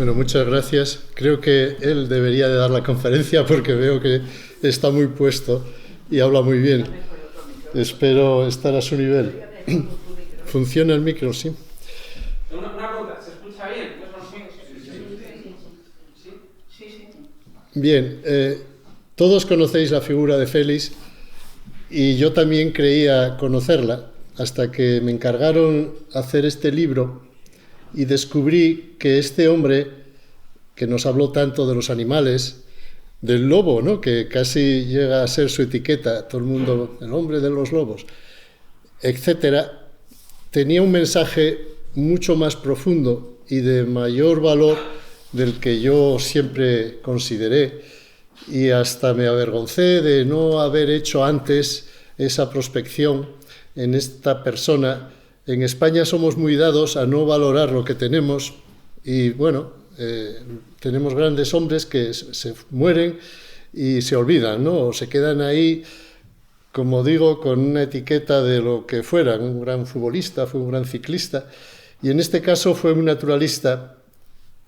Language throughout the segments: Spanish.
Bueno, muchas gracias. Creo que él debería de dar la conferencia porque veo que está muy puesto y habla muy bien. Espero estar a su nivel. ¿Funciona el micro? Sí. Una pregunta, ¿se escucha bien? Bien, todos conocéis la figura de Félix y yo también creía conocerla hasta que me encargaron hacer este libro y descubrí que este hombre que nos habló tanto de los animales, del lobo, ¿no?, que casi llega a ser su etiqueta, todo el mundo, el hombre de los lobos, etcétera, tenía un mensaje mucho más profundo y de mayor valor del que yo siempre consideré, y hasta me avergoncé de no haber hecho antes esa prospección en esta persona. En España somos muy dados a no valorar lo que tenemos y, bueno, tenemos grandes hombres que se mueren y se olvidan, ¿no? O se quedan ahí, como digo, con una etiqueta de lo que fueran. Un gran futbolista, fue un gran ciclista, y en este caso fue un naturalista.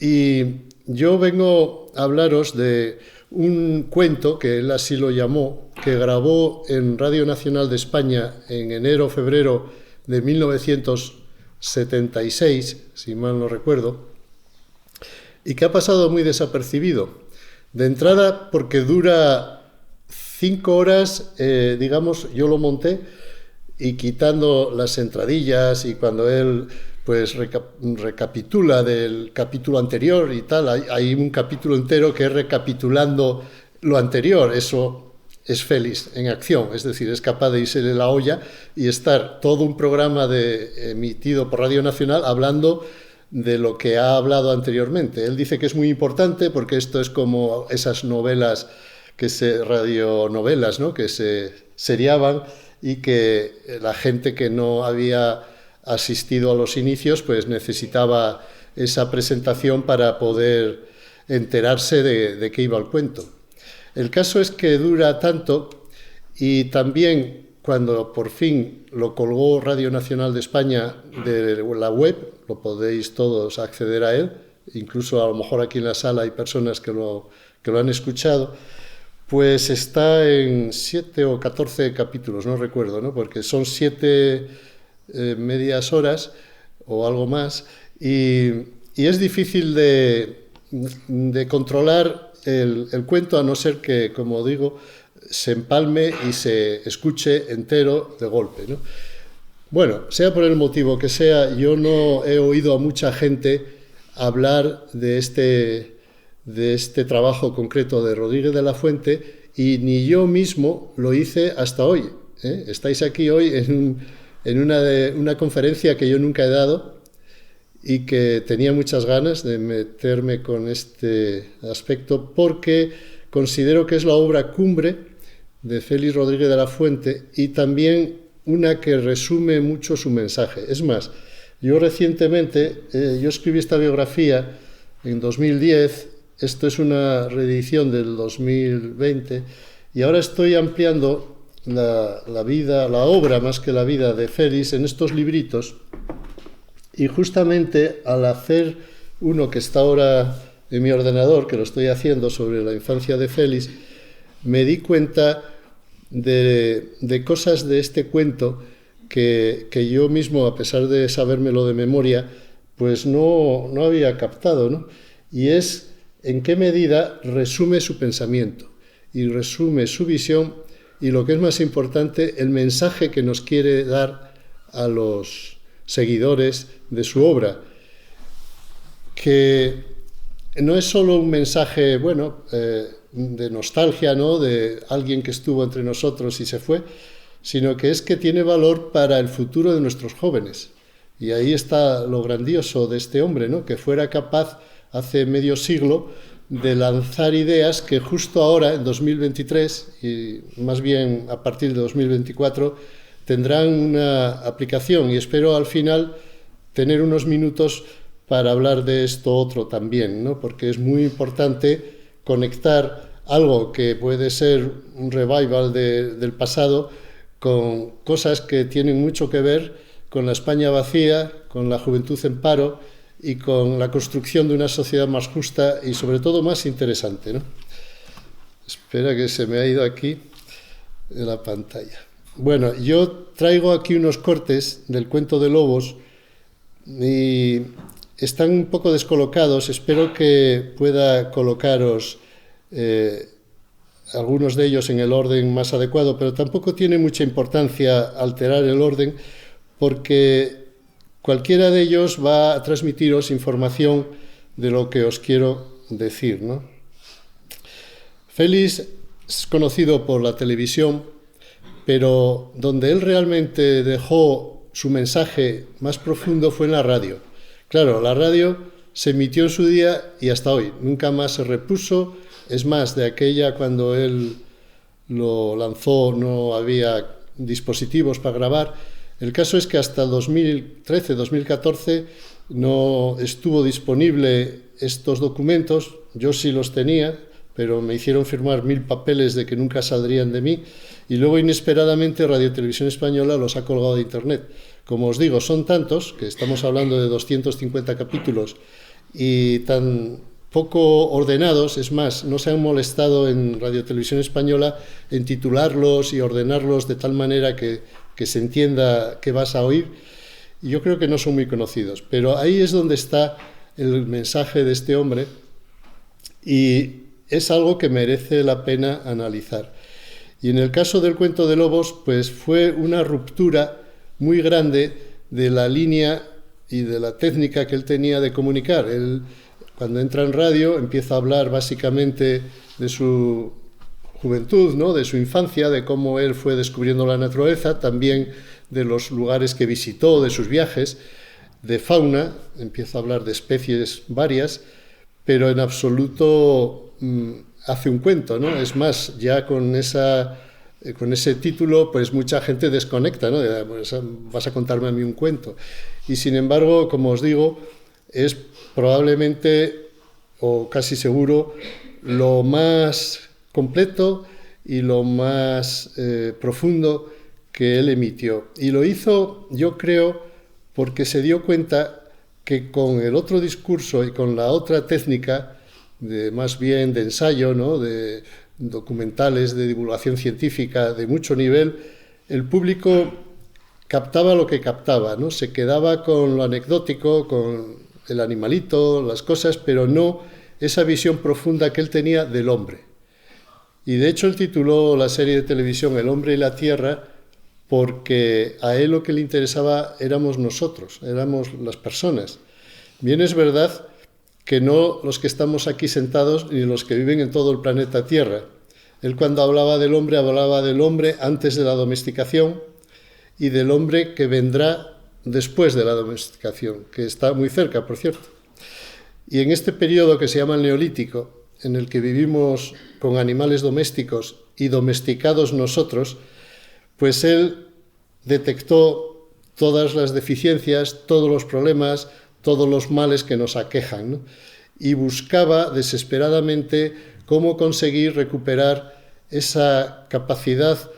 Y yo vengo a hablaros de un cuento, que él así lo llamó, que grabó en Radio Nacional de España en enero-febrero de 1976, si mal no recuerdo, y que ha pasado muy desapercibido. De entrada, porque dura 5 horas, digamos, yo lo monté, y quitando las entradillas y cuando él pues recapitula del capítulo anterior y tal, hay un capítulo entero que es recapitulando lo anterior. Eso es Félix en acción, es decir, es capaz de irse de la olla y estar todo un programa emitido por Radio Nacional hablando de lo que ha hablado anteriormente. Él dice que es muy importante porque esto es como esas novelas, radionovelas, ¿no?, que se seriaban y que la gente que no había asistido a los inicios pues necesitaba esa presentación para poder enterarse de qué iba el cuento. El caso es que dura tanto, y también cuando por fin lo colgó Radio Nacional de España de la web, lo podéis todos acceder a él, incluso a lo mejor aquí en la sala hay personas que lo han escuchado, pues está en 7 o 14 capítulos, no recuerdo, ¿no?, porque son 7 medias horas o algo más, y es difícil de controlar el cuento, a no ser que, como digo, se empalme y se escuche entero de golpe, ¿no? Bueno, sea por el motivo que sea, yo no he oído a mucha gente hablar de este trabajo concreto de Rodríguez de la Fuente, y ni yo mismo lo hice hasta hoy, ¿eh? Estáis aquí hoy en una conferencia que yo nunca he dado y que tenía muchas ganas de meterme con este aspecto porque considero que es la obra cumbre de Félix Rodríguez de la Fuente y también una que resume mucho su mensaje. Es más, yo recientemente, yo escribí esta biografía en 2010, esto es una reedición del 2020, y ahora estoy ampliando la vida, la obra más que la vida de Félix en estos libritos, y justamente al hacer uno que está ahora en mi ordenador, que lo estoy haciendo sobre la infancia de Félix, me di cuenta de cosas de este cuento que yo mismo, a pesar de sabérmelo de memoria, pues no había captado, ¿no? Y es en qué medida resume su pensamiento y resume su visión y, lo que es más importante, el mensaje que nos quiere dar a los seguidores de su obra, que no es solo un mensaje, bueno, de nostalgia, ¿no?, de alguien que estuvo entre nosotros y se fue, sino que es que tiene valor para el futuro de nuestros jóvenes. Y ahí está lo grandioso de este hombre, ¿no?, que fuera capaz hace medio siglo de lanzar ideas que justo ahora, en 2023, y más bien a partir de 2024, tendrán una aplicación, y espero al final tener unos minutos para hablar de esto otro también, ¿no?, porque es muy importante conectar algo que puede ser un revival del pasado con cosas que tienen mucho que ver con la España vacía, con la juventud en paro y con la construcción de una sociedad más justa y sobre todo más interesante, ¿no? Espera que se me ha ido aquí de la pantalla. Bueno, yo traigo aquí unos cortes del cuento de Lobos y están un poco descolocados. Espero que pueda colocaros algunos de ellos en el orden más adecuado, pero tampoco tiene mucha importancia alterar el orden porque cualquiera de ellos va a transmitiros información de lo que os quiero decir, ¿no? Félix es conocido por la televisión, pero donde él realmente dejó su mensaje más profundo fue en la radio. Claro, la radio se emitió en su día y hasta hoy, nunca más se repuso. Es más, de aquella cuando él lo lanzó no había dispositivos para grabar. El caso es que hasta 2013-2014 no estuvo disponible estos documentos. Yo sí los tenía, pero me hicieron firmar 1000 papeles de que nunca saldrían de mí, y luego inesperadamente Radio Televisión Española los ha colgado de internet. Como os digo, son tantos, que estamos hablando de 250 capítulos, y tan poco ordenados, es más, no se han molestado en Radio Televisión Española en titularlos y ordenarlos de tal manera que se entienda qué vas a oír. Y yo creo que no son muy conocidos, pero ahí es donde está el mensaje de este hombre, y es algo que merece la pena analizar. Y en el caso del cuento de Lobos, pues fue una ruptura muy grande de la línea y de la técnica que él tenía de comunicar. Él, cuando entra en radio, empieza a hablar básicamente de su juventud, ¿no?, de su infancia, de cómo él fue descubriendo la naturaleza, también de los lugares que visitó, de sus viajes, de fauna, empieza a hablar de especies varias, pero en absoluto hace un cuento, ¿no? Es más, ya con ese título, pues mucha gente desconecta, ¿no? Vas a contarme a mí un cuento. Y sin embargo, como os digo, es probablemente, o casi seguro, lo más completo y lo más profundo que él emitió. Y lo hizo, yo creo, porque se dio cuenta que con el otro discurso y con la otra técnica, más bien de ensayo, ¿no?, de documentales, de divulgación científica de mucho nivel, el público captaba lo que captaba, ¿no? Se quedaba con lo anecdótico, con el animalito, las cosas, pero no esa visión profunda que él tenía del hombre. Y de hecho él tituló la serie de televisión El hombre y la tierra porque a él lo que le interesaba éramos nosotros, éramos las personas. Bien es verdad que no los que estamos aquí sentados ni los que viven en todo el planeta Tierra. Él cuando hablaba del hombre antes de la domesticación y del hombre que vendrá después de la domesticación, que está muy cerca, por cierto. Y en este periodo que se llama el Neolítico, en el que vivimos con animales domésticos y domesticados nosotros, pues él detectó todas las deficiencias, todos los problemas, todos los males que nos aquejan, ¿no? Y buscaba desesperadamente cómo conseguir recuperar esa capacidad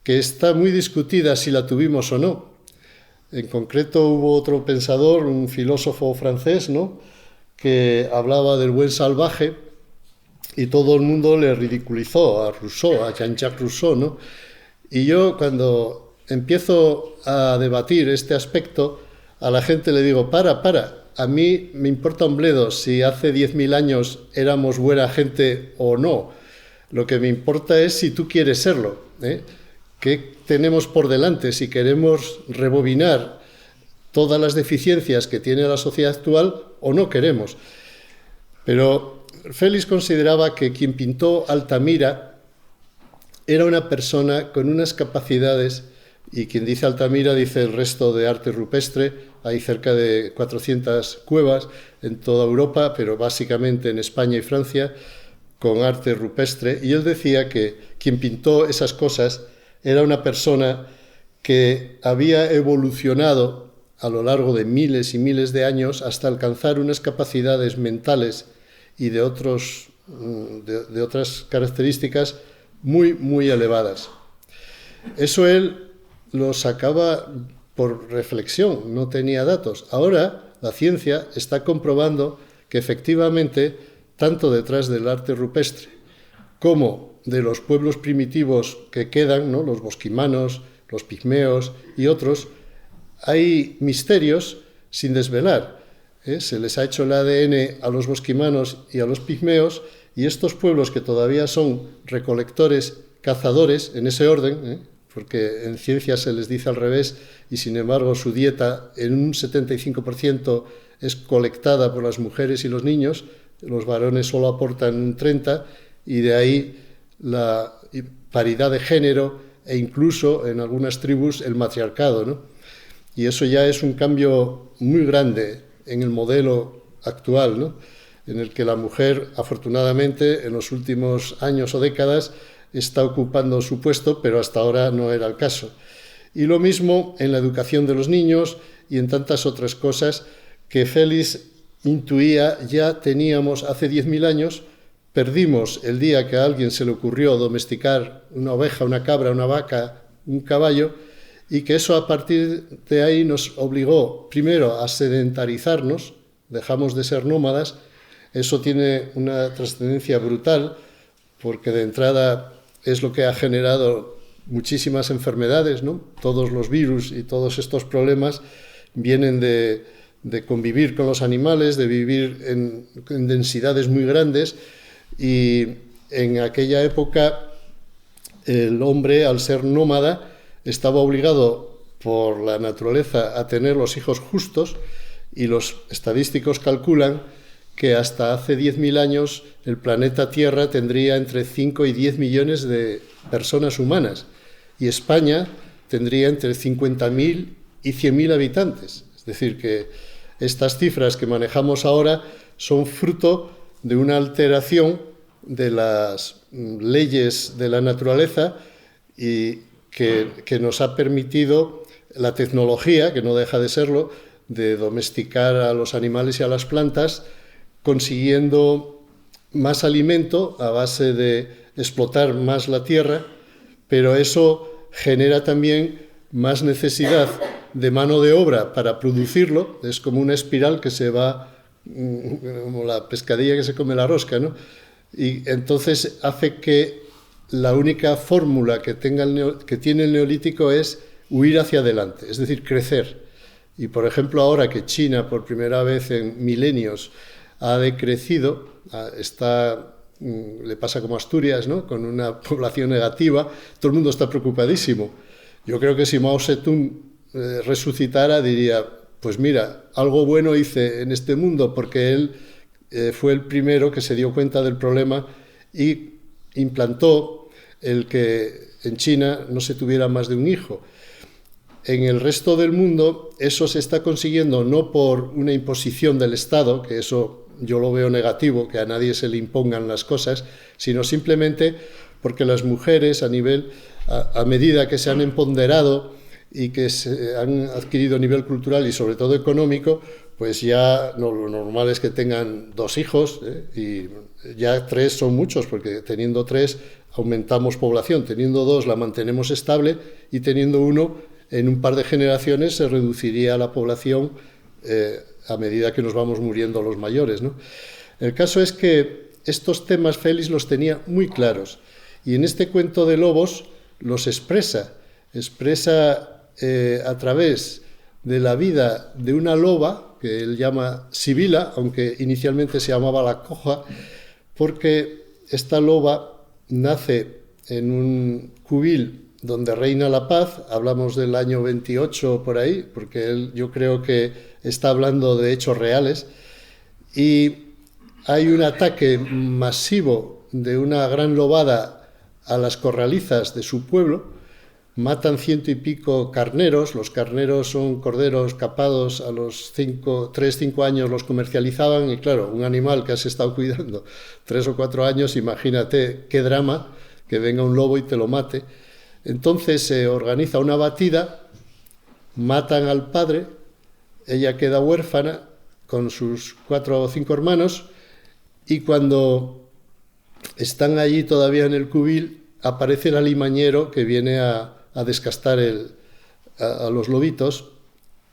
que está muy discutida si la tuvimos o no. En concreto hubo otro pensador, un filósofo francés, ¿no?, que hablaba del buen salvaje y todo el mundo le ridiculizó a Rousseau, a Jean-Jacques Rousseau, ¿no? Y yo cuando empiezo a debatir este aspecto, a la gente le digo, para, a mí me importa un bledo si hace 10.000 años éramos buena gente o no. Lo que me importa es si tú quieres serlo, ¿eh? ¿Qué tenemos por delante? Si queremos rebobinar todas las deficiencias que tiene la sociedad actual o no queremos. Pero Félix consideraba que quien pintó Altamira era una persona con unas capacidades. Y quien dice Altamira dice el resto de arte rupestre. Hay cerca de 400 cuevas en toda Europa, pero básicamente en España y Francia, con arte rupestre. Y él decía que quien pintó esas cosas era una persona que había evolucionado a lo largo de miles y miles de años hasta alcanzar unas capacidades mentales y de otras características muy, muy elevadas. Eso él lo sacaba por reflexión, no tenía datos. Ahora la ciencia está comprobando que efectivamente, tanto detrás del arte rupestre como de los pueblos primitivos que quedan, ¿no?, los bosquimanos, los pigmeos y otros, hay misterios sin desvelar. Se les ha hecho el ADN a los bosquimanos y a los pigmeos, y estos pueblos que todavía son recolectores, cazadores, en ese orden, porque en ciencia se les dice al revés, y sin embargo su dieta en un 75% es colectada por las mujeres y los niños, los varones solo aportan un 30%, y de ahí la paridad de género e incluso en algunas tribus el matriarcado, ¿no? Y eso ya es un cambio muy grande en el modelo actual, ¿no?, en el que la mujer, afortunadamente, en los últimos años o décadas, está ocupando su puesto, pero hasta ahora no era el caso. Y lo mismo en la educación de los niños y en tantas otras cosas que Félix intuía, ya teníamos hace 10.000 años. Perdimos el día que a alguien se le ocurrió domesticar una oveja, una cabra, una vaca, un caballo, y que eso a partir de ahí nos obligó primero a sedentarizarnos, dejamos de ser nómadas. Eso tiene una trascendencia brutal, porque de entrada es lo que ha generado muchísimas enfermedades, ¿no? Todos los virus y todos estos problemas vienen de convivir con los animales, de vivir en densidades muy grandes, y en aquella época el hombre, al ser nómada, estaba obligado por la naturaleza a tener los hijos justos, y los estadísticos calculan que hasta hace 10.000 años el planeta Tierra tendría entre 5 y 10 millones de personas humanas, y España tendría entre 50.000 y 100.000 habitantes. Es decir, que estas cifras que manejamos ahora son fruto de una alteración de las leyes de la naturaleza, y que nos ha permitido la tecnología, que no deja de serlo, de domesticar a los animales y a las plantas, consiguiendo más alimento a base de explotar más la tierra, pero eso genera también más necesidad de mano de obra para producirlo. Es como una espiral que se va, como la pescadilla que se come la rosca, ¿no? Y entonces hace que la única fórmula que tiene el neolítico es huir hacia adelante, es decir, crecer. Y por ejemplo, ahora que China, por primera vez en milenios, ha decrecido, le pasa como Asturias, ¿no?, con una población negativa, todo el mundo está preocupadísimo. Yo creo que si Mao Zedong resucitara, diría, pues mira, algo bueno hice en este mundo, porque él fue el primero que se dio cuenta del problema y implantó el que en China no se tuviera más de un hijo. En el resto del mundo eso se está consiguiendo no por una imposición del Estado, que eso yo lo veo negativo, que a nadie se le impongan las cosas, sino simplemente porque las mujeres a medida que se han empoderado y que se han adquirido nivel cultural y sobre todo económico, pues ya lo normal es que tengan 2 hijos, y ya 3 son muchos, porque teniendo 3 aumentamos población, teniendo 2 la mantenemos estable, y teniendo 1 en un par de generaciones se reduciría la población a medida que nos vamos muriendo los mayores, ¿no? El caso es que estos temas Félix los tenía muy claros, y en este cuento de lobos los expresa a través de la vida de una loba, que él llama Sibila, aunque inicialmente se llamaba la Coja, porque esta loba nace en un cubil donde reina la paz. Hablamos del año 28 por ahí, porque él, yo creo que está hablando de hechos reales, y hay un ataque masivo de una gran lobada a las corralizas de su pueblo. Matan 100 y pico carneros. Los carneros son corderos capados, a los 3-5 años los comercializaban, y claro, un animal que has estado cuidando 3 o 4 años, imagínate qué drama que venga un lobo y te lo mate. Entonces se organiza una batida, matan al padre, ella queda huérfana con sus 4 o 5 hermanos, y cuando están allí todavía en el cubil, aparece el alimañero que viene a descastar a los lobitos,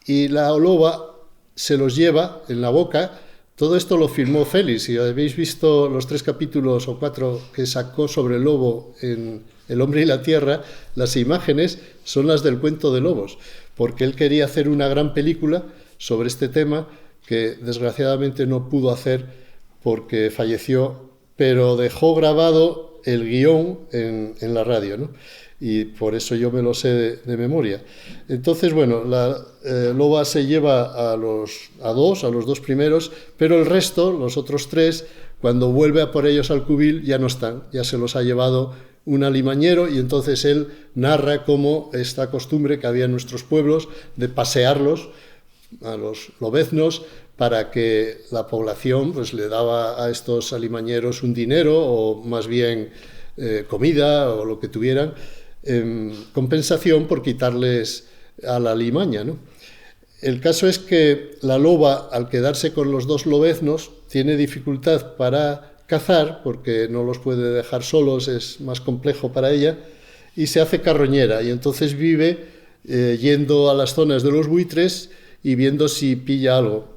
y la loba se los lleva en la boca. Todo esto lo filmó Félix. Si habéis visto los 3 capítulos o 4 que sacó sobre el lobo en El hombre y la tierra, las imágenes son las del cuento de lobos, porque él quería hacer una gran película sobre este tema que desgraciadamente no pudo hacer porque falleció, pero dejó grabado el guión en la radio, ¿no? Y por eso yo me lo sé de memoria. Entonces, bueno, la loba se lleva a los 2 primeros, pero el resto, los otros 3, cuando vuelve a por ellos al cubil, ya no están, ya se los ha llevado un alimañero, y entonces él narra cómo esta costumbre que había en nuestros pueblos de pasearlos a los lobeznos para que la población pues le daba a estos alimañeros un dinero o más bien comida o lo que tuvieran en compensación por quitarles a la alimaña, ¿no? El caso es que la loba, al quedarse con los 2 lobeznos, tiene dificultad para cazar porque no los puede dejar solos, es más complejo para ella, y se hace carroñera, y entonces vive yendo a las zonas de los buitres y viendo si pilla algo.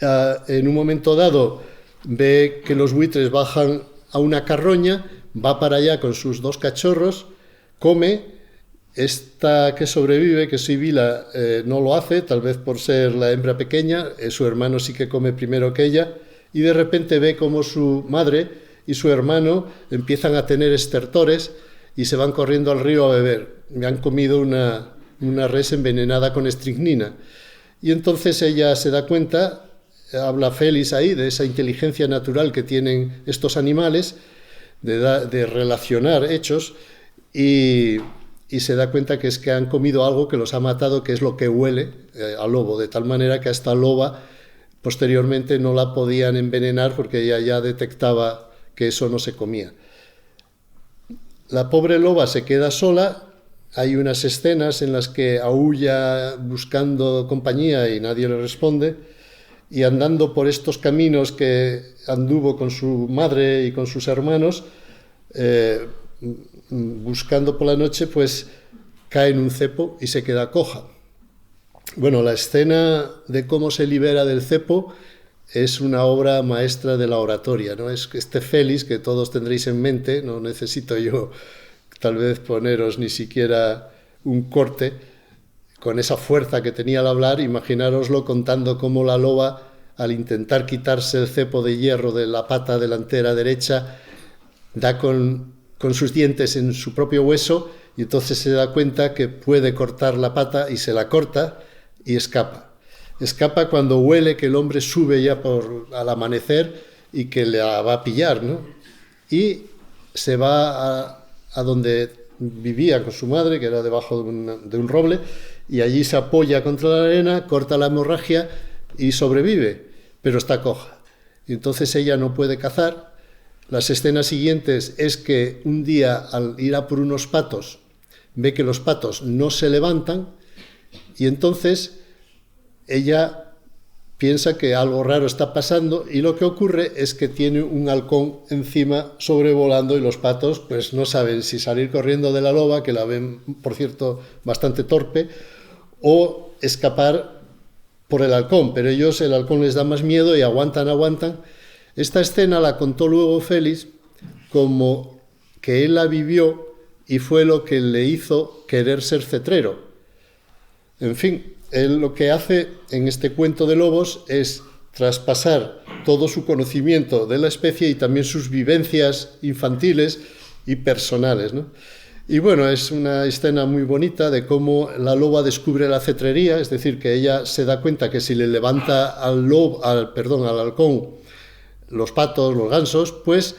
En un momento dado ve que los buitres bajan a una carroña, va para allá con sus 2 cachorros, come. Esta que sobrevive, que es Sibila, no lo hace, tal vez por ser la hembra pequeña, su hermano sí que come primero que ella, y de repente ve como su madre y su hermano empiezan a tener estertores y se van corriendo al río a beber. Me han comido una res envenenada con estricnina. Y entonces ella se da cuenta, habla Félix ahí, de esa inteligencia natural que tienen estos animales, de relacionar hechos, y se da cuenta que es que han comido algo que los ha matado, que es lo que huele al lobo, de tal manera que a esta loba posteriormente no la podían envenenar porque ella ya detectaba que eso no se comía. La pobre loba se queda sola, hay unas escenas en las que aúlla buscando compañía y nadie le responde, y andando por estos caminos que anduvo con su madre y con sus hermanos, buscando por la noche, pues cae en un cepo y se queda coja. Bueno, la escena de cómo se libera del cepo es una obra maestra de la oratoria, ¿no? Es este Félix que todos tendréis en mente, no necesito yo tal vez poneros ni siquiera un corte, con esa fuerza que tenía al hablar, imaginároslo contando cómo la loba, al intentar quitarse el cepo de hierro de la pata delantera derecha, da con sus dientes en su propio hueso, y entonces se da cuenta que puede cortar la pata y se la corta y escapa. Escapa cuando huele que el hombre sube ya al amanecer y que la va a pillar, ¿no? Y se va a donde vivía con su madre, que era debajo de un roble, y allí se apoya contra la arena, corta la hemorragia y sobrevive, pero está coja. Y entonces ella no puede cazar. Las escenas siguientes es que un día, al ir a por unos patos, ve que los patos no se levantan, y entonces ella piensa que algo raro está pasando, y lo que ocurre es que tiene un halcón encima sobrevolando, y los patos pues no saben si salir corriendo de la loba, que la ven, por cierto, bastante torpe, o escapar por el halcón, pero ellos, el halcón les da más miedo y aguantan. Esta escena la contó luego Félix como que él la vivió y fue lo que le hizo querer ser cetrero. En fin, él lo que hace en este cuento de lobos es traspasar todo su conocimiento de la especie y también sus vivencias infantiles y personales, ¿no? Y bueno, es una escena muy bonita de cómo la loba descubre la cetrería, es decir, que ella se da cuenta que si le levanta al halcón los patos, los gansos, pues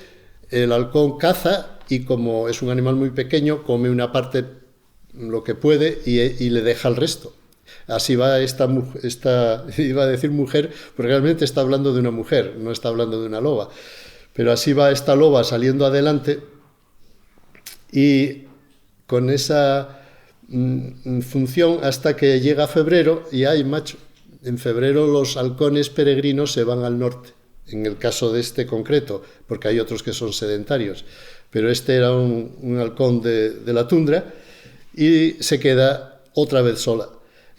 el halcón caza, y como es un animal muy pequeño, come una parte, lo que puede, y le deja el resto. Así va esta, iba a decir mujer, pero realmente está hablando de una mujer, no está hablando de una loba. Pero así va esta loba saliendo adelante, y con esa función hasta que llega febrero, y ¡ay, macho! En febrero los halcones peregrinos se van al norte, en el caso de este concreto, porque hay otros que son sedentarios, pero este era un halcón de la tundra, y se queda otra vez sola.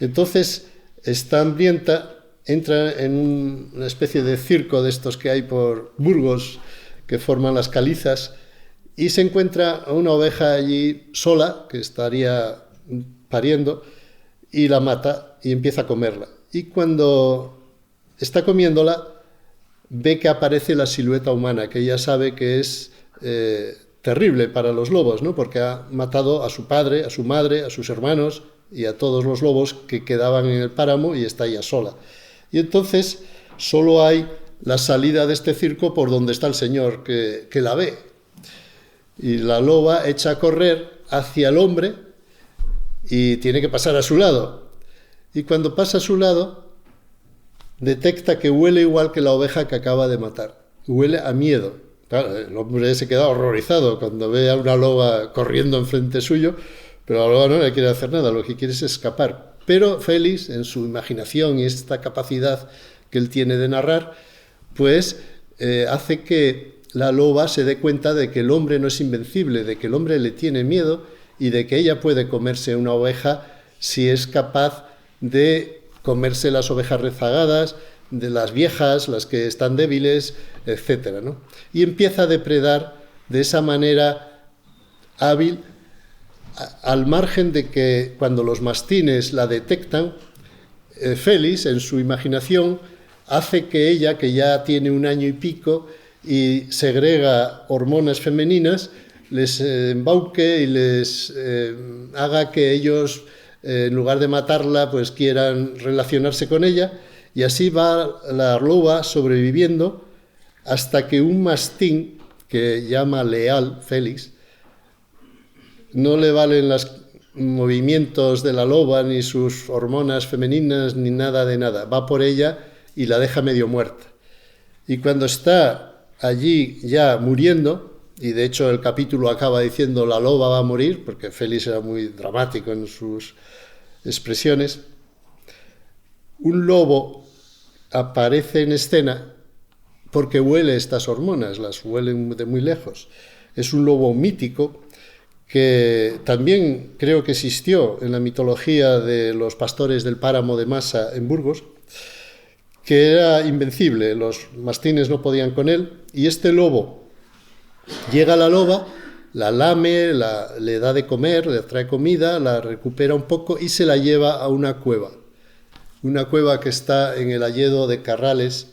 Entonces está hambrienta entra en una especie de circo de estos que hay por Burgos, que forman las calizas, y se encuentra una oveja allí sola, que estaría pariendo, y la mata y empieza a comerla. Y cuando está comiéndola, ve que aparece la silueta humana, que ella sabe que es terrible para los lobos, ¿no? Porque ha matado a su padre, a su madre, a sus hermanos y a todos los lobos que quedaban en el páramo, y está ella sola. Y entonces solo hay la salida de este circo por donde está el Señor, que la ve. Y la loba echa a correr hacia el hombre y tiene que pasar a su lado. Y cuando pasa a su lado, detecta que huele igual que la oveja que acaba de matar. Huele a miedo. Claro, el hombre se queda horrorizado cuando ve a una loba corriendo enfrente suyo, pero la loba no le quiere hacer nada, lo que quiere es escapar. Pero Félix, en su imaginación y esta capacidad que él tiene de narrar, pues hace que la loba se dé cuenta de que el hombre no es invencible, de que el hombre le tiene miedo y de que ella puede comerse una oveja si es capaz de comerse las ovejas rezagadas, de las viejas, las que están débiles, etcétera, ¿no? Y empieza a depredar de esa manera hábil, al margen de que cuando los mastines la detectan, Félix, en su imaginación, hace que ella, que ya tiene 1 año y pico, y segrega hormonas femeninas, les embauque y les haga que ellos, en lugar de matarla, pues quieran relacionarse con ella, y así va la loba sobreviviendo hasta que un mastín, que llama leal Félix, no le valen los movimientos de la loba, ni sus hormonas femeninas, ni nada de nada, va por ella y la deja medio muerta. Y cuando está allí ya muriendo, y de hecho el capítulo acaba diciendo la loba va a morir, porque Félix era muy dramático en sus expresiones, un lobo aparece en escena porque huele estas hormonas, las huelen de muy lejos. Es un lobo mítico que también creo que existió en la mitología de los pastores del páramo de Masa en Burgos, que era invencible, los mastines no podían con él, y este lobo llega a la loba, la lame, le da de comer, le trae comida, la recupera un poco y se la lleva a una cueva que está en el hayedo de Carrales,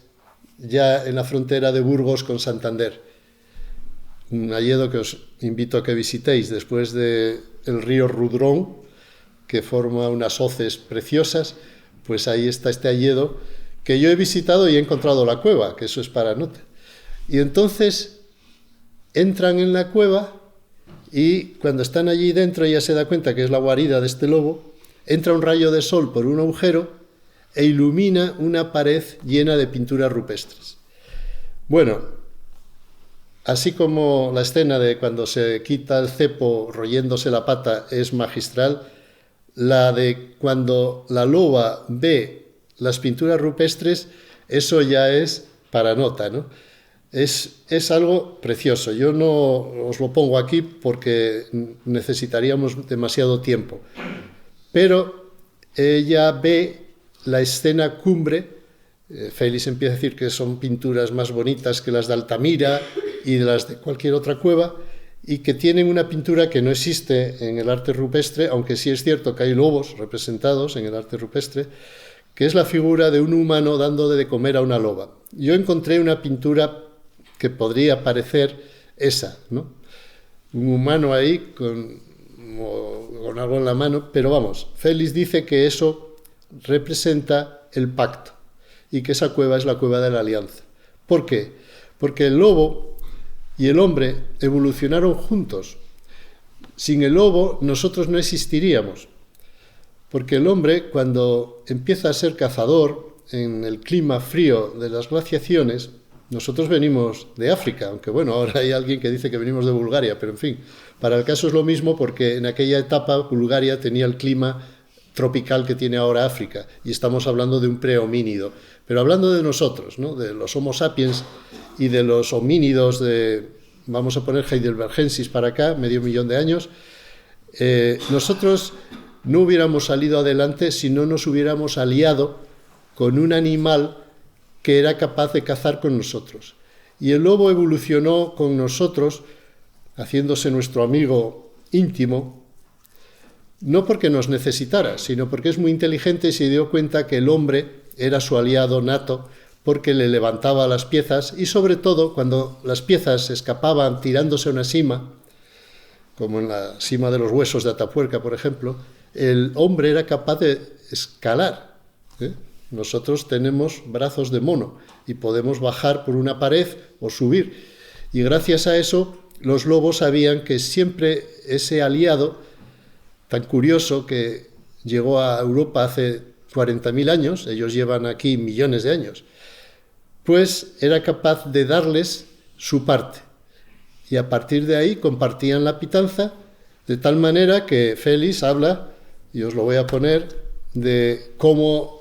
ya en la frontera de Burgos con Santander. Un hayedo que os invito a que visitéis después del río Rudrón, que forma unas hoces preciosas, pues ahí está este hayedo que yo he visitado y he encontrado la cueva, que eso es para nota. Y entonces entran en la cueva y cuando están allí dentro ella se da cuenta que es la guarida de este lobo, entra un rayo de sol por un agujero e ilumina una pared llena de pinturas rupestres. Bueno, así como la escena de cuando se quita el cepo royéndose la pata es magistral, la de cuando la loba ve las pinturas rupestres, eso ya es para nota, ¿no? Es algo precioso. Yo no os lo pongo aquí porque necesitaríamos demasiado tiempo, pero ella ve la escena cumbre. Félix empieza a decir que son pinturas más bonitas que las de Altamira y de las de cualquier otra cueva, y que tienen una pintura que no existe en el arte rupestre, aunque sí es cierto que hay lobos representados en el arte rupestre, que es la figura de un humano dando de comer a una loba. Yo encontré una pintura que podría parecer esa, ¿no? Un humano ahí con algo en la mano, pero vamos, Félix dice que eso representa el pacto y que esa cueva es la cueva de la alianza. ¿Por qué? Porque el lobo y el hombre evolucionaron juntos. Sin el lobo nosotros no existiríamos, porque el hombre, cuando empieza a ser cazador en el clima frío de las glaciaciones, nosotros venimos de África, aunque bueno, ahora hay alguien que dice que venimos de Bulgaria, pero en fin, para el caso es lo mismo, porque en aquella etapa Bulgaria tenía el clima tropical que tiene ahora África, y estamos hablando de un prehomínido. Pero hablando de nosotros, ¿no?, de los Homo sapiens y de los homínidos vamos a poner heidelbergensis para acá, 500.000 de años, nosotros no hubiéramos salido adelante si no nos hubiéramos aliado con un animal que era capaz de cazar con nosotros. Y el lobo evolucionó con nosotros, haciéndose nuestro amigo íntimo, no porque nos necesitara, sino porque es muy inteligente y se dio cuenta que el hombre era su aliado nato, porque le levantaba las piezas y sobre todo cuando las piezas escapaban tirándose a una sima, como en la sima de los huesos de Atapuerca, por ejemplo, el hombre era capaz de escalar. Nosotros tenemos brazos de mono y podemos bajar por una pared o subir. Y gracias a eso los lobos sabían que siempre ese aliado tan curioso que llegó a Europa hace 40.000 años, ellos llevan aquí millones de años, pues era capaz de darles su parte. Y a partir de ahí compartían la pitanza, de tal manera que Félix habla, y os lo voy a poner, de cómo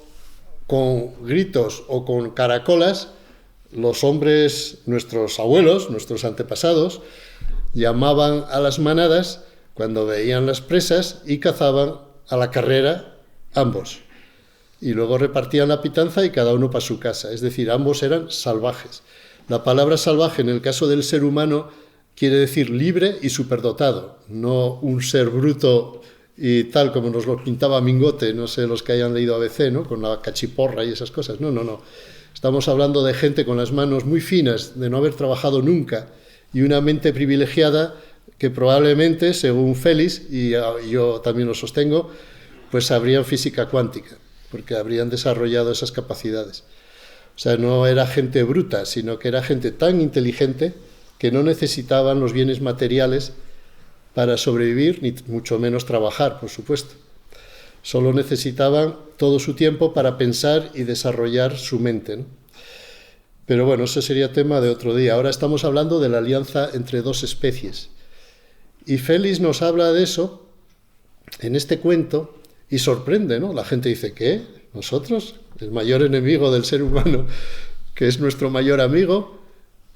con gritos o con caracolas los hombres, nuestros abuelos, nuestros antepasados, llamaban a las manadas cuando veían las presas y cazaban a la carrera ambos. Y luego repartían la pitanza y cada uno para su casa. Es decir, ambos eran salvajes. La palabra salvaje en el caso del ser humano quiere decir libre y superdotado, no un ser bruto y tal como nos lo pintaba Mingote, no sé los que hayan leído ABC, ¿no? Con la cachiporra y esas cosas. No, no, no. Estamos hablando de gente con las manos muy finas, de no haber trabajado nunca, y una mente privilegiada que probablemente, según Félix, y yo también lo sostengo, pues sabrían física cuántica, porque habrían desarrollado esas capacidades. O sea, no era gente bruta, sino que era gente tan inteligente que no necesitaban los bienes materiales para sobrevivir, ni mucho menos trabajar, por supuesto. Solo necesitaban todo su tiempo para pensar y desarrollar su mente, ¿no? Pero bueno, ese sería tema de otro día. Ahora estamos hablando de la alianza entre dos especies. Y Félix nos habla de eso en este cuento y sorprende, ¿no? La gente dice, ¿qué? ¿Nosotros? El mayor enemigo del ser humano, que es nuestro mayor amigo.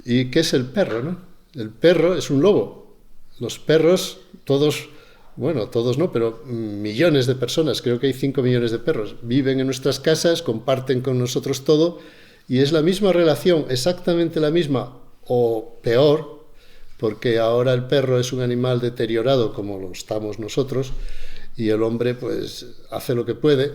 ¿Y qué es el perro, no? El perro es un lobo. Los perros, todos, bueno, todos no, pero millones de personas, creo que hay 5 millones de perros, viven en nuestras casas, comparten con nosotros todo, y es la misma relación, exactamente la misma, o peor, porque ahora el perro es un animal deteriorado como lo estamos nosotros, y el hombre pues hace lo que puede,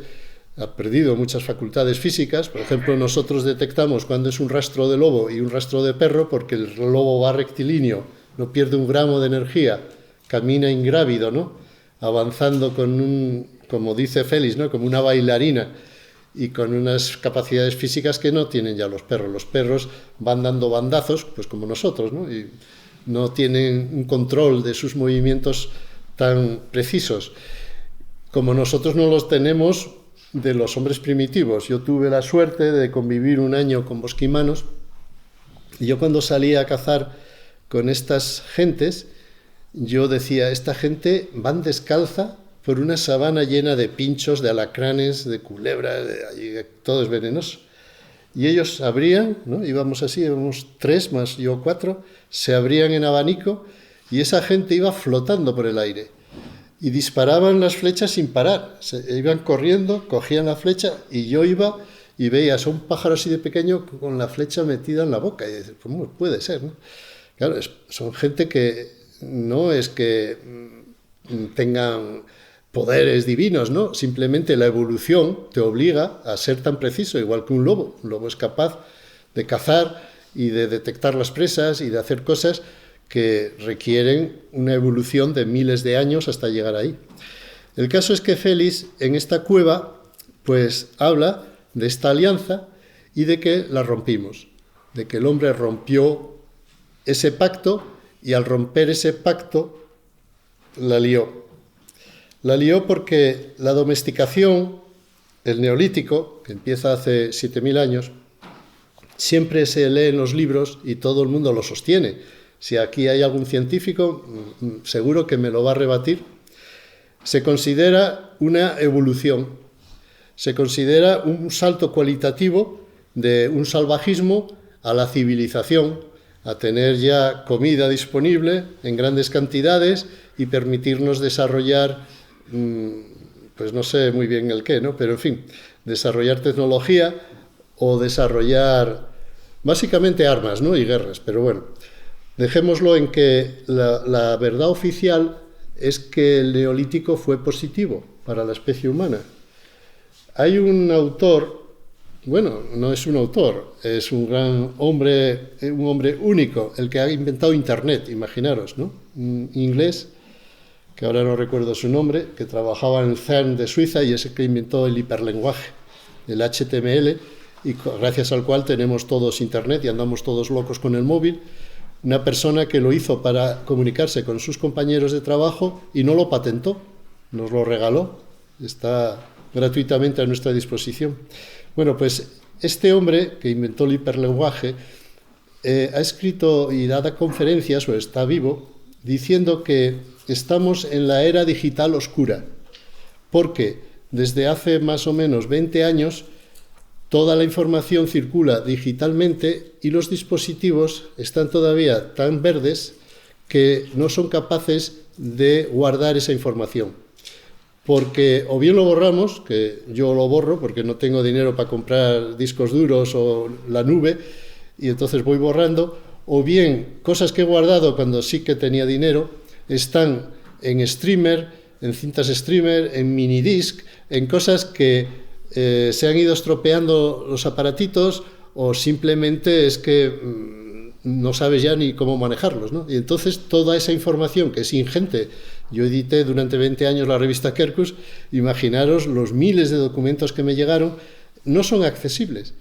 ha perdido muchas facultades físicas. Por ejemplo, nosotros detectamos cuando es un rastro de lobo y un rastro de perro, porque el lobo va rectilíneo, no pierde un gramo de energía, camina ingrávido, ¿no? Avanzando con un, como dice Félix, ¿no? Como una bailarina, y con unas capacidades físicas que no tienen ya los perros. Los perros van dando bandazos, pues como nosotros, ¿no? Y no tienen un control de sus movimientos tan precisos. Como nosotros no los tenemos de los hombres primitivos. Yo tuve la suerte de convivir un año con bosquimanos, y yo cuando salía a cazar con estas gentes, yo decía, esta gente van descalza por una sabana llena de pinchos, de alacranes, de culebras, todo es venenoso. Y ellos abrían, ¿no? Íbamos así, íbamos 3 más yo 4, se abrían en abanico y esa gente iba flotando por el aire. Y disparaban las flechas sin parar. Iban corriendo, cogían la flecha y yo iba y veías a un pájaro así de pequeño con la flecha metida en la boca. Y dices, ¿cómo puede ser, no? Claro, son gente que no es que tengan poderes divinos, ¿no? Simplemente la evolución te obliga a ser tan preciso, igual que un lobo. Un lobo es capaz de cazar y de detectar las presas y de hacer cosas que requieren una evolución de miles de años hasta llegar ahí. El caso es que Félix en esta cueva pues habla de esta alianza y de que la rompimos, de que el hombre rompió ese pacto y al romper ese pacto la lió. La lió porque la domesticación, el neolítico, que empieza hace 7.000 años, siempre se lee en los libros y todo el mundo lo sostiene. Si aquí hay algún científico, seguro que me lo va a rebatir. Se considera una evolución, se considera un salto cualitativo de un salvajismo a la civilización, a tener ya comida disponible en grandes cantidades y permitirnos desarrollar, pues no sé muy bien el qué, ¿no? Pero en fin, desarrollar tecnología o desarrollar básicamente armas, ¿no? Y guerras. Pero bueno, dejémoslo en que la verdad oficial es que el Neolítico fue positivo para la especie humana. Hay un autor, bueno, no es un autor, es un gran hombre, un hombre único, el que ha inventado Internet, imaginaros, ¿no? Un inglés, que ahora no recuerdo su nombre, que trabajaba en el CERN de Suiza y es el que inventó el hiperlenguaje, el HTML, y gracias al cual tenemos todos Internet y andamos todos locos con el móvil. Una persona que lo hizo para comunicarse con sus compañeros de trabajo y no lo patentó, nos lo regaló, está gratuitamente a nuestra disposición. Bueno, pues este hombre que inventó el hiperlenguaje ha escrito y dado conferencias, o está vivo, diciendo que estamos en la era digital oscura, porque desde hace más o menos 20 años toda la información circula digitalmente y los dispositivos están todavía tan verdes que no son capaces de guardar esa información. Porque o bien lo borramos, que yo lo borro porque no tengo dinero para comprar discos duros o la nube, y entonces voy borrando, o bien cosas que he guardado cuando sí que tenía dinero están en streamer, en cintas streamer, en minidisc, en cosas que se han ido estropeando los aparatitos o simplemente es que no sabes ya ni cómo manejarlos, ¿no? Y entonces toda esa información que es ingente, yo edité durante 20 años la revista Quercus, imaginaros los miles de documentos que me llegaron, no son accesibles.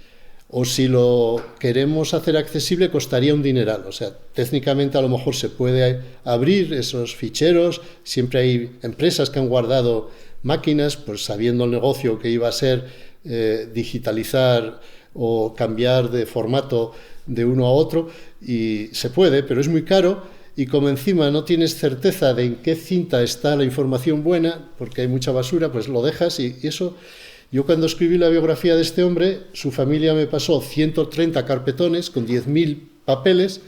O si lo queremos hacer accesible costaría un dineral, o sea, técnicamente a lo mejor se puede abrir esos ficheros, siempre hay empresas que han guardado máquinas, pues sabiendo el negocio que iba a ser digitalizar o cambiar de formato de uno a otro, y se puede, pero es muy caro, y como encima no tienes certeza de en qué cinta está la información buena, porque hay mucha basura, pues lo dejas y eso... Yo cuando escribí la biografía de este hombre, su familia me pasó 130 carpetones con 10.000 papeles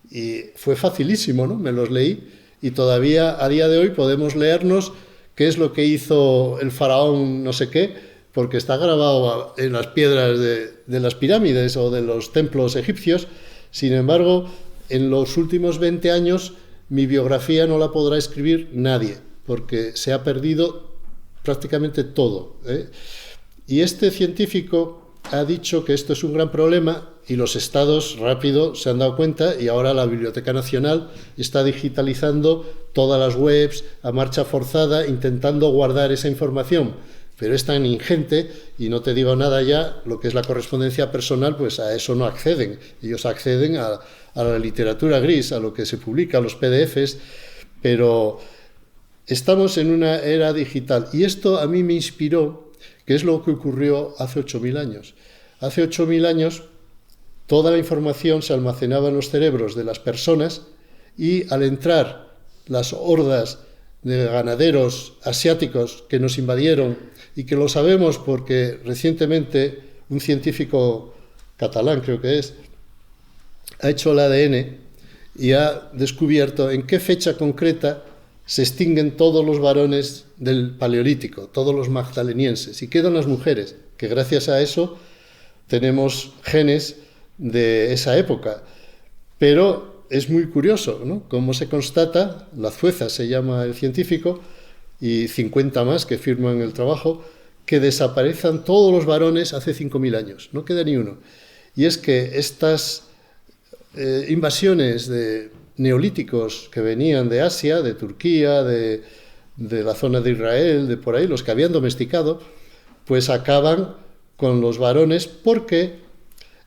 y fue facilísimo, ¿no? Me los leí y todavía a día de hoy podemos leernos qué es lo que hizo el faraón no sé qué, porque está grabado en las piedras de las pirámides o de los templos egipcios. Sin embargo, en los últimos 20 años mi biografía no la podrá escribir nadie, porque se ha perdido prácticamente todo, ¿eh? Y este científico ha dicho que esto es un gran problema y los estados rápido se han dado cuenta y ahora la Biblioteca Nacional está digitalizando todas las webs a marcha forzada intentando guardar esa información, pero es tan ingente y no te digo nada ya, lo que es la correspondencia personal, pues a eso no acceden, ellos acceden a la literatura gris, a lo que se publica, a los PDFs, pero estamos en una era digital y esto a mí me inspiró, que es lo que ocurrió hace 8.000 años. Hace 8.000 años toda la información se almacenaba en los cerebros de las personas y al entrar las hordas de ganaderos asiáticos que nos invadieron y que lo sabemos porque recientemente un científico catalán, creo que es, ha hecho el ADN y ha descubierto en qué fecha concreta se extinguen todos los varones del Paleolítico, todos los magdalenienses, y quedan las mujeres, que gracias a eso tenemos genes de esa época. Pero es muy curioso, ¿no? Cómo se constata, Lazueza se llama el científico, y 50 más que firman el trabajo, que desaparezcan todos los varones hace 5.000 años, no queda ni uno. Y es que estas invasiones de neolíticos que venían de Asia, de Turquía, de la zona de Israel, de por ahí, los que habían domesticado, pues acaban con los varones porque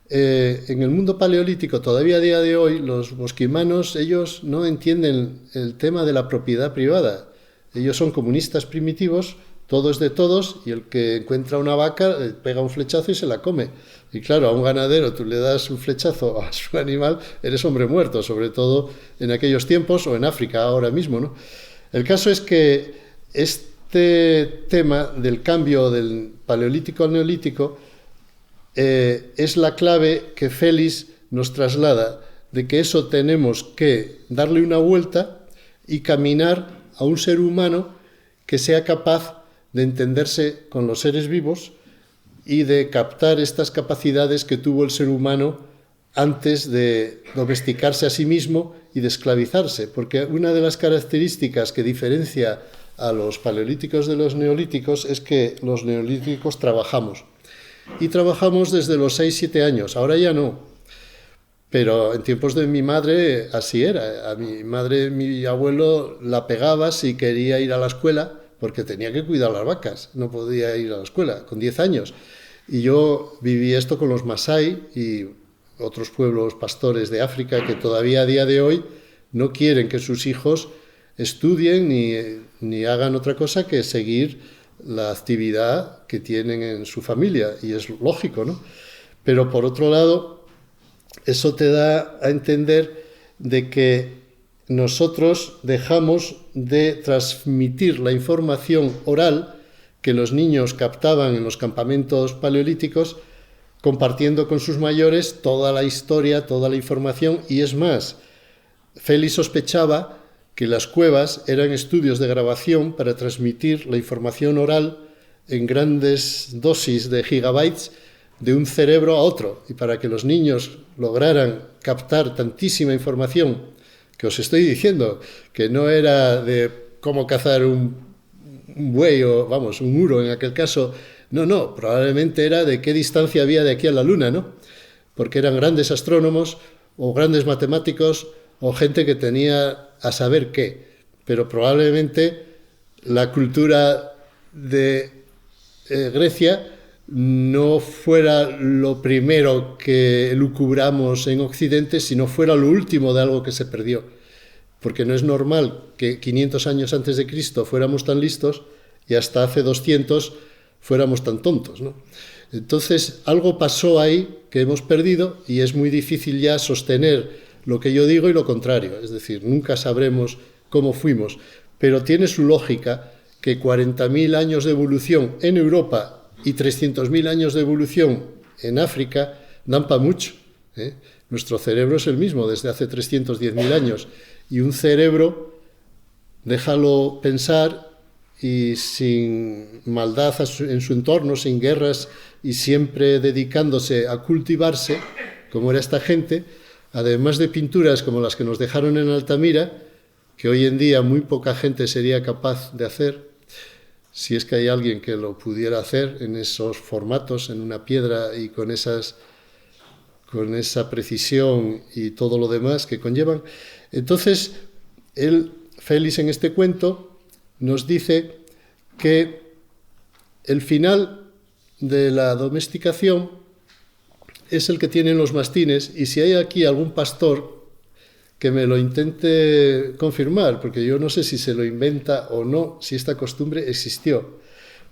en el mundo paleolítico, todavía a día de hoy, los bosquimanos, ellos no entienden el tema de la propiedad privada. Ellos son comunistas primitivos, todo es de todos, y el que encuentra una vaca le pega un flechazo y se la come. Y claro, a un ganadero tú le das un flechazo a su animal, eres hombre muerto, sobre todo en aquellos tiempos o en África ahora mismo, ¿no? El caso es que este tema del cambio del paleolítico al neolítico es la clave que Félix nos traslada, de que eso tenemos que darle una vuelta y caminar a un ser humano que sea capaz de entenderse con los seres vivos y de captar estas capacidades que tuvo el ser humano antes de domesticarse a sí mismo y de esclavizarse, porque una de las características que diferencia a los paleolíticos de los neolíticos es que los neolíticos trabajamos, y trabajamos desde los 6-7 años, ahora ya no, pero en tiempos de mi madre así era. A mi madre, mi abuelo la pegaba si quería ir a la escuela, porque tenía que cuidar las vacas, no podía ir a la escuela con 10 años. Y yo viví esto con los Masái y otros pueblos pastores de África que todavía a día de hoy no quieren que sus hijos estudien ni hagan otra cosa que seguir la actividad que tienen en su familia, y es lógico, ¿no? Pero por otro lado, eso te da a entender de que nosotros dejamos de transmitir la información oral que los niños captaban en los campamentos paleolíticos, compartiendo con sus mayores toda la historia, toda la información, y es más, Félix sospechaba que las cuevas eran estudios de grabación para transmitir la información oral en grandes dosis de gigabytes de un cerebro a otro, y para que los niños lograran captar tantísima información, que os estoy diciendo, que no era de cómo cazar un buey o, vamos, un muro en aquel caso, no, probablemente era de qué distancia había de aquí a la Luna, ¿no? Porque eran grandes astrónomos o grandes matemáticos o gente que tenía a saber qué, pero probablemente la cultura de Grecia no fuera lo primero que lucubramos en Occidente, sino fuera lo último de algo que se perdió. Porque no es normal que 500 años antes de Cristo fuéramos tan listos y hasta hace 200 fuéramos tan tontos, ¿no? Entonces, algo pasó ahí que hemos perdido y es muy difícil ya sostener lo que yo digo y lo contrario. Es decir, nunca sabremos cómo fuimos, pero tiene su lógica que 40.000 años de evolución en Europa y 300.000 años de evolución en África dan para mucho, ¿eh? Nuestro cerebro es el mismo desde hace 310.000 años, y un cerebro, déjalo pensar y sin maldad en su entorno, sin guerras y siempre dedicándose a cultivarse, como era esta gente, además de pinturas como las que nos dejaron en Altamira, que hoy en día muy poca gente sería capaz de hacer, si es que hay alguien que lo pudiera hacer en esos formatos, en una piedra y con esa precisión y todo lo demás que conllevan. Entonces, Félix en este cuento nos dice que el final de la domesticación es el que tienen los mastines, y si hay aquí algún pastor que me lo intente confirmar, porque yo no sé si se lo inventa o no, si esta costumbre existió.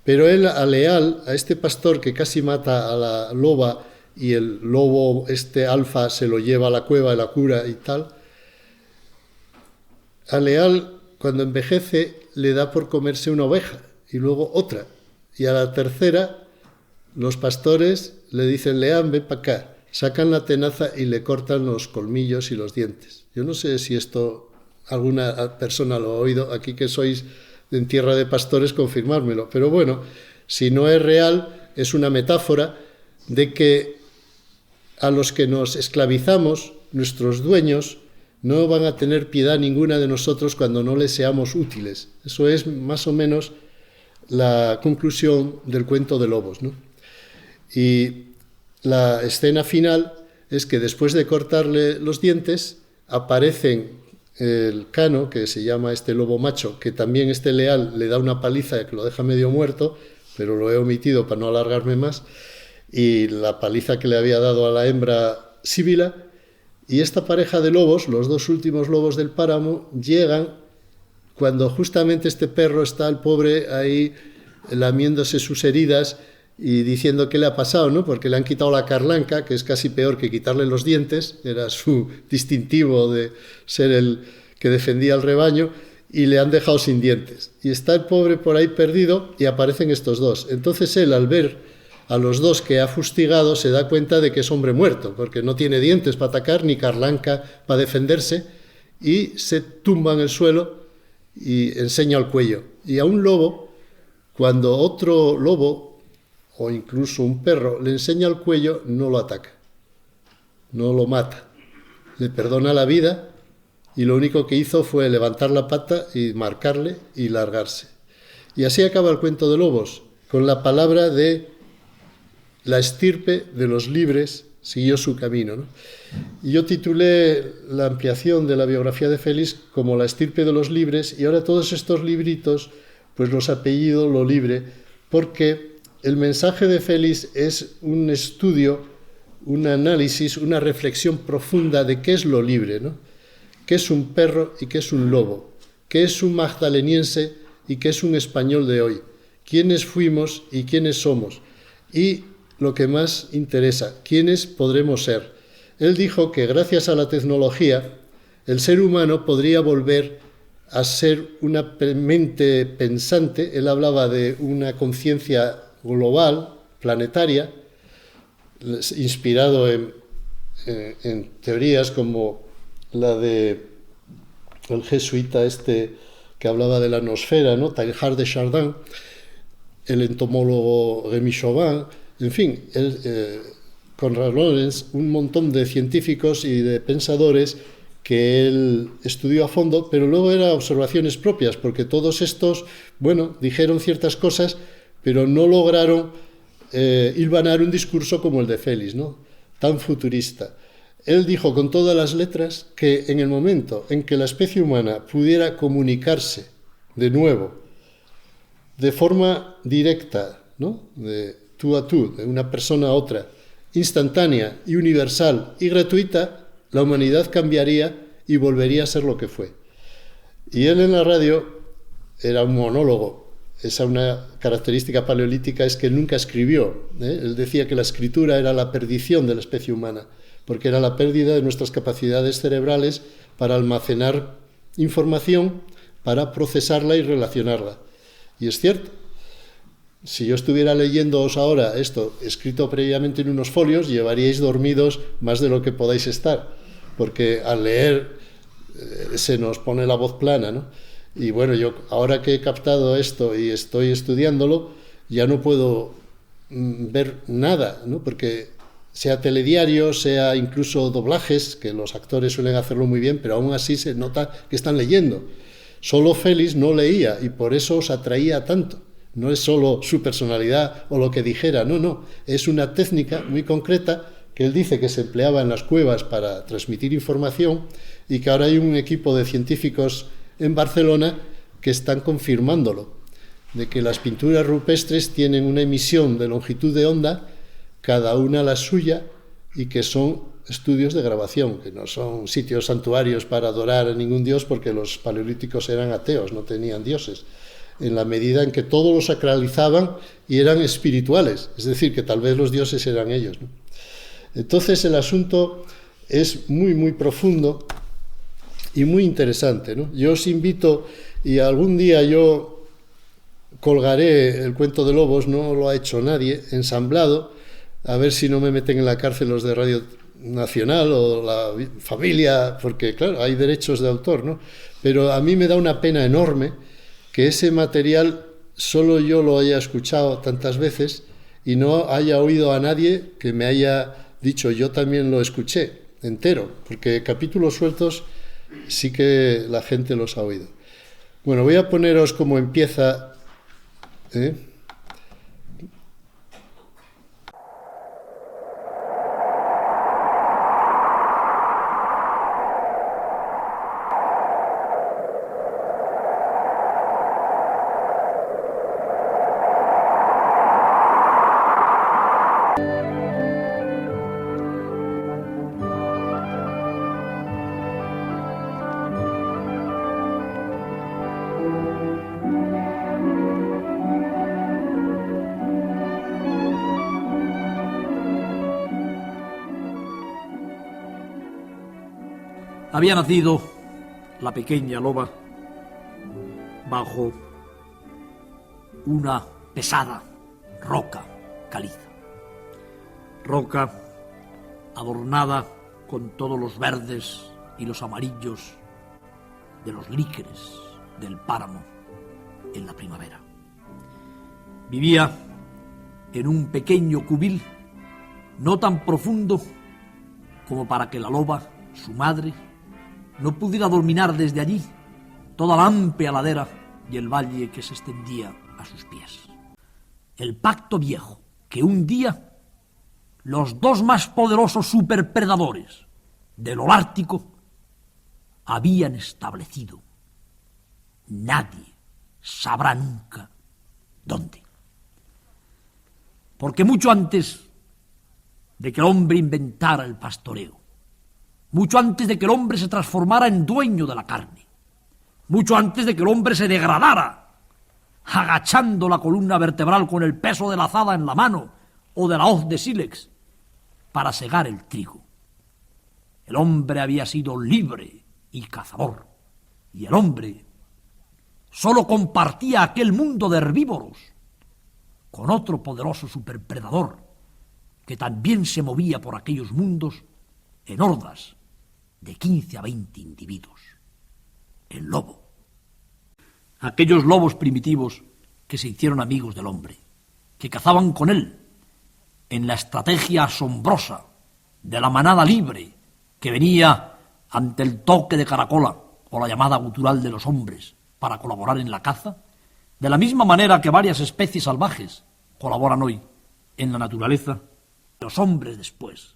Pero él, a Leal, a este pastor que casi mata a la loba y el lobo, este alfa, se lo lleva a la cueva y la cura y tal, a Leal, cuando envejece, le da por comerse una oveja y luego otra. Y a la tercera, los pastores le dicen: Leal, ven para acá. Sacan la tenaza y le cortan los colmillos y los dientes. Yo no sé si esto alguna persona lo ha oído, aquí que sois en tierra de pastores, confirmármelo. Pero bueno, si no es real, es una metáfora de que a los que nos esclavizamos, nuestros dueños, no van a tener piedad ninguna de nosotros cuando no les seamos útiles. Eso es más o menos la conclusión del cuento de lobos, ¿no? Y la escena final es que después de cortarle los dientes, aparecen el Cano, que se llama este lobo macho, que también este Leal le da una paliza que lo deja medio muerto, pero lo he omitido para no alargarme más, y la paliza que le había dado a la hembra Síbila, y esta pareja de lobos, los dos últimos lobos del páramo, llegan cuando justamente este perro está, el pobre, ahí lamiéndose sus heridas y diciendo qué le ha pasado, ¿no? Porque le han quitado la carlanca, que es casi peor que quitarle los dientes, era su distintivo de ser el que defendía al rebaño, y le han dejado sin dientes. Y está el pobre por ahí perdido y aparecen estos dos. Entonces él, al ver a los dos que ha fustigado, se da cuenta de que es hombre muerto, porque no tiene dientes para atacar ni carlanca para defenderse, y se tumba en el suelo y enseña el cuello. Y a un lobo, cuando otro lobo o incluso un perro le enseña el cuello, no lo ataca, no lo mata, le perdona la vida y lo único que hizo fue levantar la pata y marcarle y largarse. Y así acaba el cuento de Lobos, con la palabra de la estirpe de los libres siguió su camino, ¿no? Y yo titulé la ampliación de la biografía de Félix como La estirpe de los libres, y ahora todos estos libritos pues los apellido Lo Libre, porque el mensaje de Félix es un estudio, un análisis, una reflexión profunda de qué es lo libre, ¿no? Qué es un perro y qué es un lobo, qué es un magdaleniense y qué es un español de hoy, quiénes fuimos y quiénes somos, y lo que más interesa, quiénes podremos ser. Él dijo que gracias a la tecnología el ser humano podría volver a ser una mente pensante. Él hablaba de una conciencia global, planetaria, inspirado en teorías como la de el jesuita que hablaba de la nosfera, ¿no? Teilhard de Chardin, el entomólogo Rémy Chauvin, en fin, Konrad Lorenz, un montón de científicos y de pensadores que él estudió a fondo, pero luego eran observaciones propias, porque todos estos, bueno, dijeron ciertas cosas, pero no lograron hilvanar un discurso como el de Félix, ¿no? Tan futurista. Él dijo con todas las letras que en el momento en que la especie humana pudiera comunicarse de nuevo, de forma directa, ¿no? De tú a tú, de una persona a otra, instantánea y universal y gratuita, la humanidad cambiaría y volvería a ser lo que fue. Y él en la radio era un monólogo. Esa una característica paleolítica es que él nunca escribió, ¿eh? Él decía que la escritura era la perdición de la especie humana, porque era la pérdida de nuestras capacidades cerebrales para almacenar información, para procesarla y relacionarla. Y es cierto. Si yo estuviera leyéndoos ahora esto escrito previamente en unos folios, llevaríais dormidos más de lo que podáis estar, porque al leer se nos pone la voz plana, ¿no? Y bueno, yo ahora que he captado esto y estoy estudiándolo, ya no puedo ver nada, ¿no? Porque sea telediario, sea incluso doblajes, que los actores suelen hacerlo muy bien, pero aún así se nota que están leyendo. Solo Félix no leía y por eso os atraía tanto. No es solo su personalidad o lo que dijera, no, es una técnica muy concreta que él dice que se empleaba en las cuevas para transmitir información y que ahora hay un equipo de científicos en Barcelona que están confirmándolo, de que las pinturas rupestres tienen una emisión de longitud de onda, cada una la suya, y que son estudios de grabación, que no son sitios santuarios para adorar a ningún dios, porque los paleolíticos eran ateos, no tenían dioses, en la medida en que todo lo sacralizaban y eran espirituales, es decir, que tal vez los dioses eran ellos, ¿no? Entonces el asunto es muy, muy profundo y muy interesante, ¿no? Yo os invito, y algún día yo colgaré el cuento de Lobos, no lo ha hecho nadie, ensamblado, a ver si no me meten en la cárcel los de Radio Nacional o la familia, porque claro, hay derechos de autor, ¿no? Pero a mí me da una pena enorme que ese material solo yo lo haya escuchado tantas veces y no haya oído a nadie que me haya dicho yo también lo escuché entero, porque capítulos sueltos sí que la gente los ha oído. Bueno, voy a poneros cómo empieza, ¿eh? Había nacido la pequeña loba bajo una pesada roca caliza. Roca adornada con todos los verdes y los amarillos de los líquenes del páramo en la primavera. Vivía en un pequeño cubil, no tan profundo como para que la loba, su madre, no pudiera dominar desde allí toda la amplia ladera y el valle que se extendía a sus pies. El pacto viejo que un día los dos más poderosos superpredadores del Holártico habían establecido. Nadie sabrá nunca dónde. Porque mucho antes de que el hombre inventara el pastoreo, mucho antes de que el hombre se transformara en dueño de la carne, mucho antes de que el hombre se degradara, agachando la columna vertebral con el peso de la azada en la mano o de la hoz de sílex para segar el trigo, el hombre había sido libre y cazador, y el hombre solo compartía aquel mundo de herbívoros con otro poderoso superpredador que también se movía por aquellos mundos en hordas de 15 a 20 individuos. El lobo. Aquellos lobos primitivos que se hicieron amigos del hombre, que cazaban con él en la estrategia asombrosa de la manada libre que venía ante el toque de caracola o la llamada gutural de los hombres para colaborar en la caza, de la misma manera que varias especies salvajes colaboran hoy en la naturaleza. Los hombres después,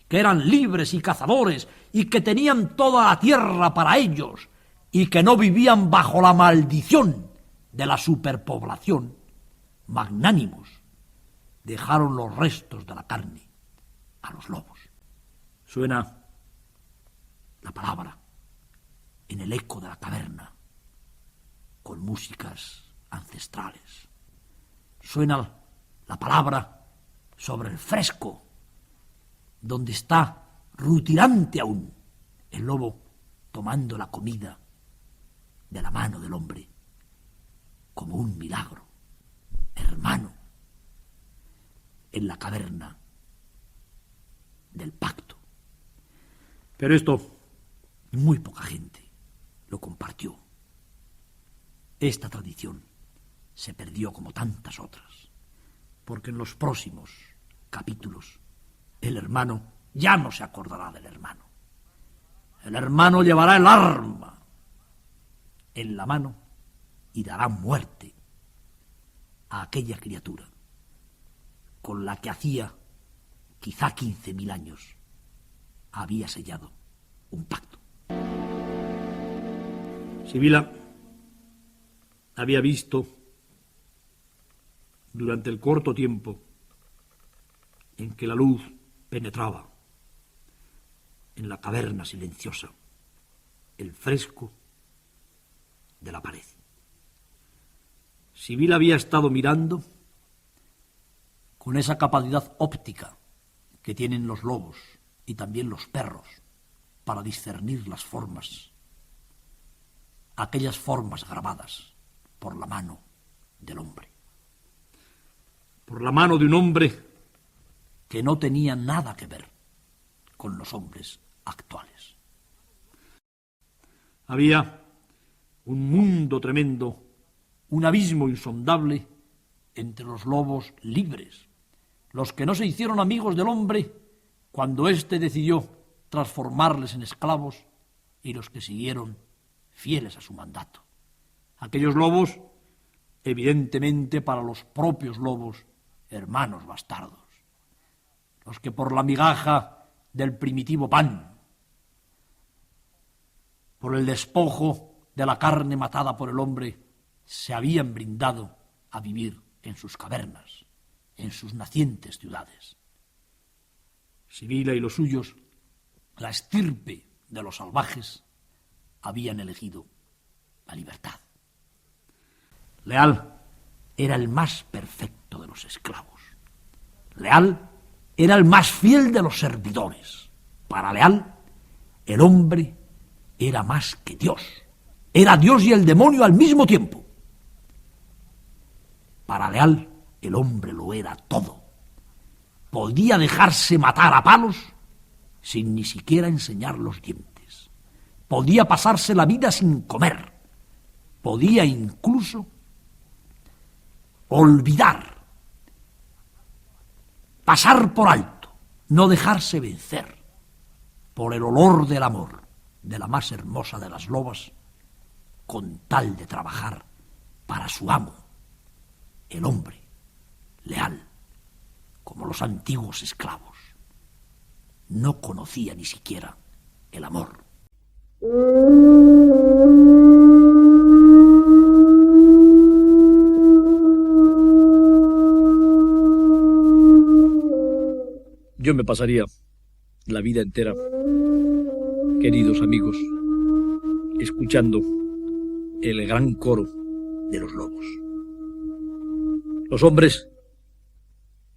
que eran libres y cazadores y que tenían toda la tierra para ellos y que no vivían bajo la maldición de la superpoblación, magnánimos, dejaron los restos de la carne a los lobos. Suena la palabra en el eco de la caverna con músicas ancestrales. Suena la palabra sobre el fresco, donde está rutilante aún el lobo tomando la comida de la mano del hombre como un milagro, hermano, en la caverna del pacto. Pero esto muy poca gente lo compartió. Esta tradición se perdió como tantas otras, porque en los próximos capítulos el hermano ya no se acordará del hermano. El hermano llevará el arma en la mano y dará muerte a aquella criatura con la que hacía quizá 15.000 años había sellado un pacto. Sibila había visto durante el corto tiempo en que la luz penetraba en la caverna silenciosa el fresco de la pared. Sibila había estado mirando con esa capacidad óptica que tienen los lobos y también los perros para discernir las formas, aquellas formas grabadas por la mano del hombre, por la mano de un hombre que no tenía nada que ver con los hombres actuales. Había un mundo tremendo, un abismo insondable entre los lobos libres, los que no se hicieron amigos del hombre cuando éste decidió transformarles en esclavos, y los que siguieron fieles a su mandato. Aquellos lobos, evidentemente para los propios lobos, hermanos bastardos, los que por la migaja del primitivo pan, por el despojo de la carne matada por el hombre, se habían brindado a vivir en sus cavernas, en sus nacientes ciudades. Sibila y los suyos, la estirpe de los salvajes, habían elegido la libertad. Leal era el más perfecto de los esclavos. Leal era el más fiel de los servidores. Para Leal, el hombre era más que Dios. Era Dios y el demonio al mismo tiempo. Para Leal, el hombre lo era todo. Podía dejarse matar a palos sin ni siquiera enseñar los dientes. Podía pasarse la vida sin comer. Podía incluso olvidar pasar por alto, no dejarse vencer por el olor del amor de la más hermosa de las lobas, con tal de trabajar para su amo, el hombre leal, como los antiguos esclavos. No conocía ni siquiera el amor. Yo me pasaría la vida entera, queridos amigos, escuchando el gran coro de los lobos. Los hombres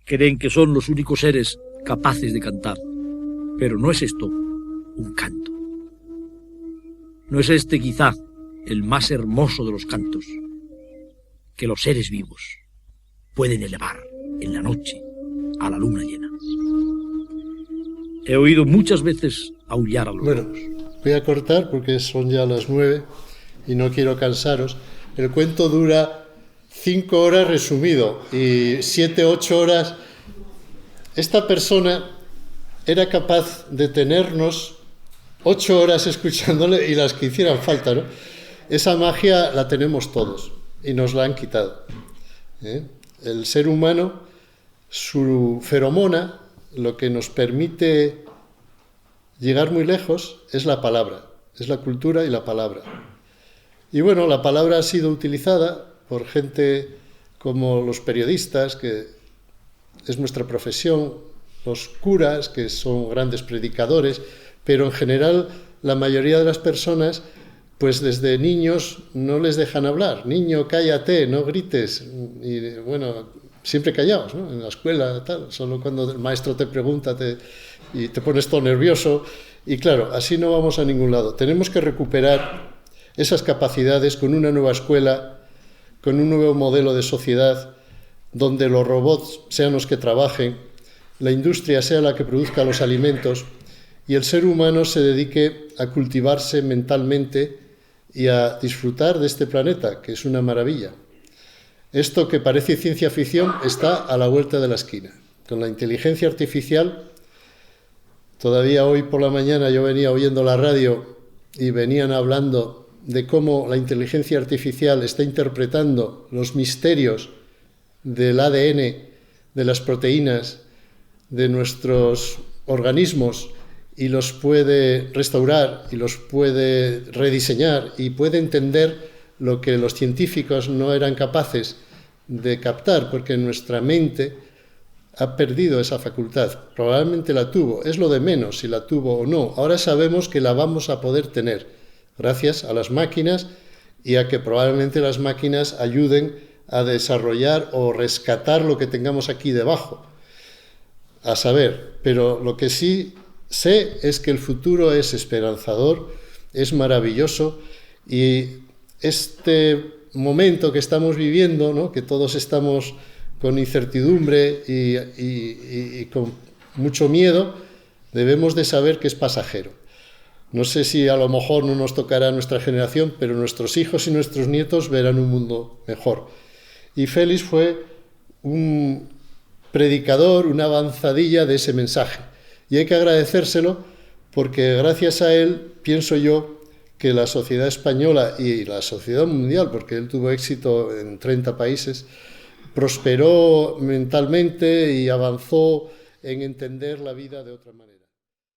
creen que son los únicos seres capaces de cantar, pero no es esto un canto. No es este quizá el más hermoso de los cantos que los seres vivos pueden elevar en la noche a la luna llena. He oído muchas veces aullar a los lobos. Voy a cortar porque son ya las 9 y no quiero cansaros. El cuento dura 5 horas resumido y 7, 8 horas. Esta persona era capaz de tenernos 8 horas escuchándole y las que hicieran falta, ¿no? Esa magia la tenemos todos y nos la han quitado, ¿eh? El ser humano, su feromona, lo que nos permite llegar muy lejos es la palabra, es la cultura y la palabra. Y bueno, la palabra ha sido utilizada por gente como los periodistas, que es nuestra profesión, los curas, que son grandes predicadores, pero en general la mayoría de las personas, pues desde niños no les dejan hablar. Niño, cállate, no grites. Y bueno, siempre callados, ¿no? En la escuela, tal, solo cuando el maestro te pregunta y te pones todo nervioso. Y claro, así no vamos a ningún lado. Tenemos que recuperar esas capacidades con una nueva escuela, con un nuevo modelo de sociedad, donde los robots sean los que trabajen, la industria sea la que produzca los alimentos y el ser humano se dedique a cultivarse mentalmente y a disfrutar de este planeta, que es una maravilla. Esto que parece ciencia ficción está a la vuelta de la esquina. Con la inteligencia artificial, todavía hoy por la mañana yo venía oyendo la radio y venían hablando de cómo la inteligencia artificial está interpretando los misterios del ADN, de las proteínas, de nuestros organismos y los puede restaurar y los puede rediseñar y puede entender lo que los científicos no eran capaces de captar, porque nuestra mente ha perdido esa facultad. Probablemente la tuvo, es lo de menos si la tuvo o no. Ahora sabemos que la vamos a poder tener gracias a las máquinas y a que probablemente las máquinas ayuden a desarrollar o rescatar lo que tengamos aquí debajo. A saber, pero lo que sí sé es que el futuro es esperanzador, es maravilloso y este momento que estamos viviendo, ¿no?, que todos estamos con incertidumbre y con mucho miedo, debemos de saber que es pasajero. No sé si a lo mejor no nos tocará a nuestra generación, pero nuestros hijos y nuestros nietos verán un mundo mejor. Y Félix fue un predicador, una avanzadilla de ese mensaje. Y hay que agradecérselo porque gracias a él, pienso yo, que la sociedad española y la sociedad mundial, porque él tuvo éxito en 30 países, prosperó mentalmente y avanzó en entender la vida de otra manera.